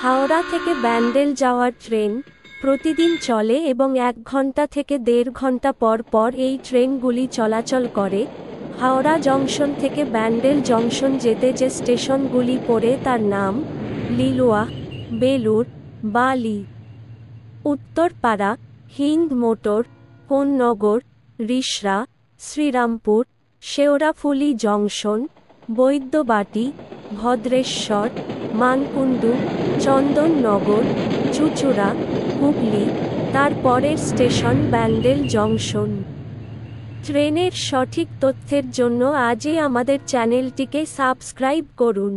হাওড়া থেকে ব্যান্ডেল যাওয়ার ট্রেন প্রতিদিন চলে এবং 1 ঘন্টা থেকে 1.5 ঘন্টা পর পর এই ট্রেনগুলি চলাচল করে। হাওড়া জংশন থেকে ব্যান্ডেল জংশন যেতে যে স্টেশনগুলি পড়ে তার নাম লিলুয়া, বেলুড়, বালি, উত্তরপাড়া, হিন্দ মোটর, কোন্নগর, রিষড়া, শ্রীরামপুর, শেওড়াফুলি জংশন, বৈদ্যবাটি, ভদ্রেশ্বর, মানকুণ্ডু, চন্দননগর, চুঁচুড়া, হুগলি। তার পরের স্টেশন ব্যান্ডেল জংশন। ট্রেনের সঠিক তথ্যের জন্য আজই আমাদের চ্যানেলটিকে সাবস্ক্রাইব করুন।